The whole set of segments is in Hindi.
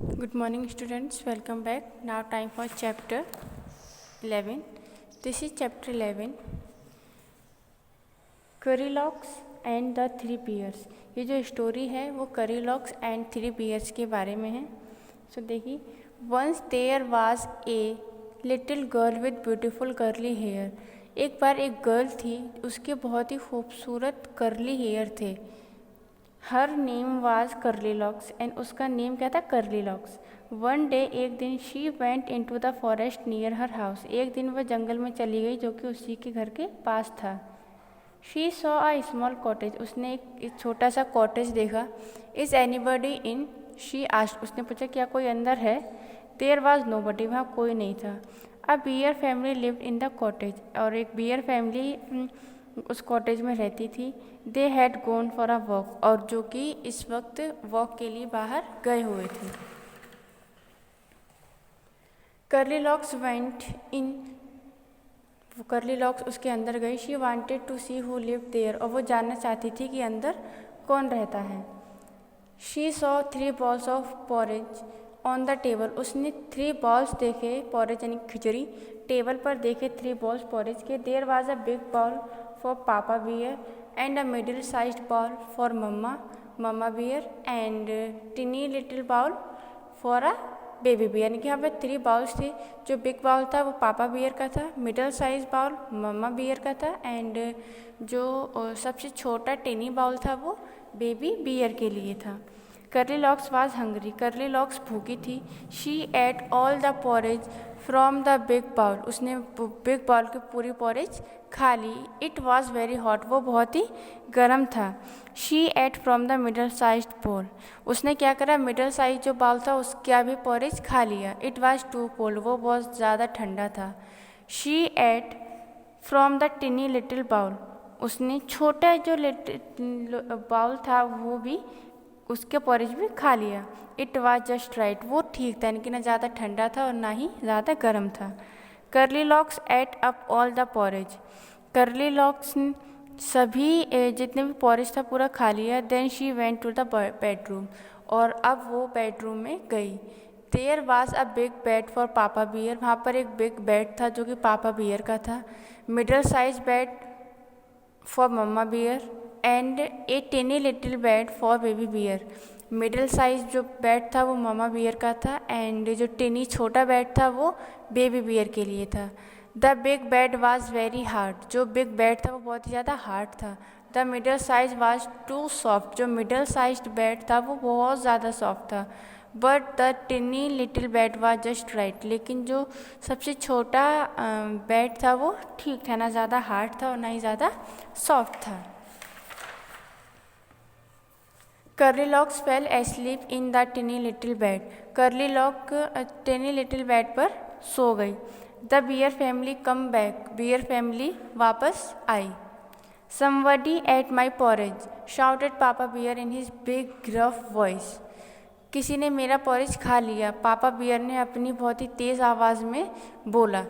Good morning, students. Welcome back. Now, time for chapter 11. This is chapter 11, Currylogs and the Three Bears. ये जो स्टोरी है वो Currylogs and Three Bears के बारे में है. So देखिए, once there was a little girl with beautiful curly hair. एक बार एक गर्ल थी, उसके बहुत ही खूबसूरत कर्ली हेयर थे. Her name was Curly Locks and उसका नेम क्या था? करली लॉक्स. वन डे, एक दिन, she went into the forest near her house. एक दिन वह जंगल में चली गई जो कि उसी के घर के पास था. She saw a small cottage. उसने एक छोटा सा कॉटेज देखा. Is anybody in? She asked. उसने पूछा क्या कोई अंदर है? There was nobody. वहाँ कोई नहीं था. A bear family lived in the cottage. और एक बियर फैमिली उस कॉटेज में रहती थी. They had gone for a walk. और जो कि इस वक्त वॉक के लिए बाहर गए हुए थे. करली लॉक्स वेंट इन. करली लॉक्स उसके अंदर गई. She wanted to see who lived there. और वो जानना चाहती थी कि अंदर कौन रहता है. She saw 3 balls of porridge on the table. उसने 3 बॉल्स देखे. पॉरेज यानी खिचड़ी. टेबल पर देखे 3 बॉल्स पॉरेज के. There was a big ball for Papa Bear and a middle-sized ball for Mama Bear and teeny little ball for a baby bear. यानी कि यहाँ पे 3 बाउल्स थे. जो बिग बाउल था वो पापा बियर का था, मिडल साइज बाउल मम्मा बियर का था एंड जो सबसे छोटा टेनी बाउल था वो बेबी बियर के लिए था. करली locks was hungry. Curly locks भूखी थी. She ate all the porridge from the big bowl. उसने बिग बाउल की पूरी पॉरेज खा ली. It was very hot. वो बहुत ही गर्म था. She ate from the middle size bowl. उसने क्या करा? मिडल साइज जो बाउल था उसका भी पॉरेज खा लिया. It was too cold. वो बहुत ज़्यादा ठंडा था. She ate from the tiny little bowl. उसने छोटा जो बाउल था वो भी उसके पॉरेज भी खा लिया. It was just right. वो ठीक था, यानी कि ना ज़्यादा ठंडा था और ना ही ज़्यादा गर्म था. करली Locks ate up all the porridge. Curly Locks सभी जितने भी पॉरेज था पूरा खा लिया. Then she went to the bedroom. और अब वो बेडरूम में गई. There was a big bed for Papa Bear. वहाँ पर एक बिग बेड था जो कि पापा बियर का था. Middle size bed for Mamma Bear and a tiny little bed for Baby Bear. Middle size जो बेड था वो ममा बियर का था एंड जो टेनी छोटा बेड था वो बेबी बियर के लिए था. The big bed was very hard. जो बिग बेड था वो बहुत ही ज़्यादा हार्ड था. The middle size was too soft. जो मिडल साइज बेड था वो बहुत ज़्यादा सॉफ्ट था. But the tiny little bed was just right. लेकिन जो सबसे छोटा बेड था वो ठीक था, ना ज़्यादा हार्ड था और ना ही ज़्यादा सॉफ्ट था. करली locks fell asleep in the tiny little bed. Curly lock tiny little bed पर सो गई. The bear family come back. Bear family वापस आई. Somebody ate my porridge shouted पापा beer in his big gruff voice. किसी ने मेरा पॉरेज खा लिया. पापा बियर ने अपनी बहुत ही तेज़ आवाज़ में बोला.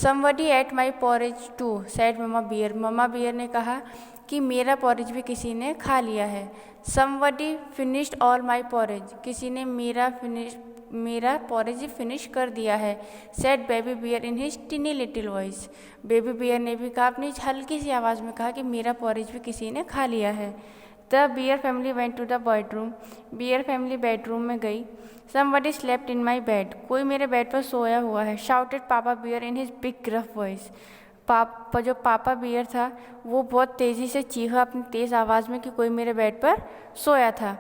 Somebody ate my porridge too said Mama Bear. Mama Bear ने कहा कि मेरा पॉरेज भी किसी ने खा लिया है. Somebody finished all my porridge. किसी ने मेरा पॉरेज फिनिश कर दिया है. Said Baby Bear in his tiny little voice. Baby Bear ने भी कहा, अपनी हल्की सी आवाज़ में कहा कि मेरा पॉरेज भी किसी ने खा लिया है. The bear family went to the bedroom. Bear family bedroom में गई. Somebody slept in my bed. कोई मेरे बेड पर सोया हुआ है. शाउटेड पापा beer in his big gruff voice. जो पापा बियर था वो बहुत तेज़ी से चीखा अपनी तेज़ आवाज़ में कि कोई मेरे बेड पर सोया था.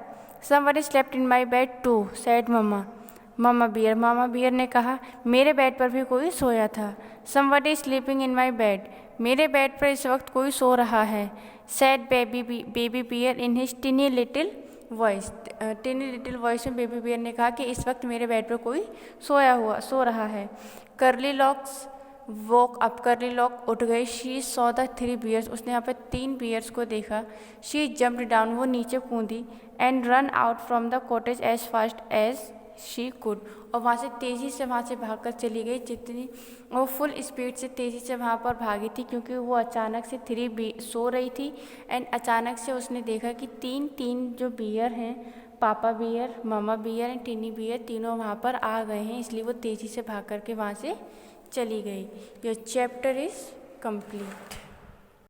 Somebody slept in my bed too said Mama Bear. Mama Bear ने कहा मेरे बेड पर भी कोई सोया था. Somebody sleeping in my bed. मेरे बेड पर इस वक्त कोई सो रहा है. Said Baby Bear in his tiny little voice. Tiny little voice में बेबी बियर ने कहा कि इस वक्त मेरे बेड पर कोई सो रहा है. Curly Locks walk up. Curly Lock उठ गई. She saw the 3 bears. उसने यहाँ पे 3 बियर्स को देखा. She jumped down. वो नीचे कूदी. And run out from the cottage as fast as she could. और वहाँ से तेज़ी से वहाँ से भागकर चली गई. जितनी वो फुल स्पीड से तेज़ी से वहाँ पर भागी थी क्योंकि वो अचानक से 3 सो रही थी एंड अचानक से उसने देखा कि 3 जो बियर हैं Papa Bear, Mama Bear and tiny bear तीनों वहाँ पर आ गए हैं, इसलिए वो तेज़ी से भाग करके वहाँ से चली गई। Your chapter is complete.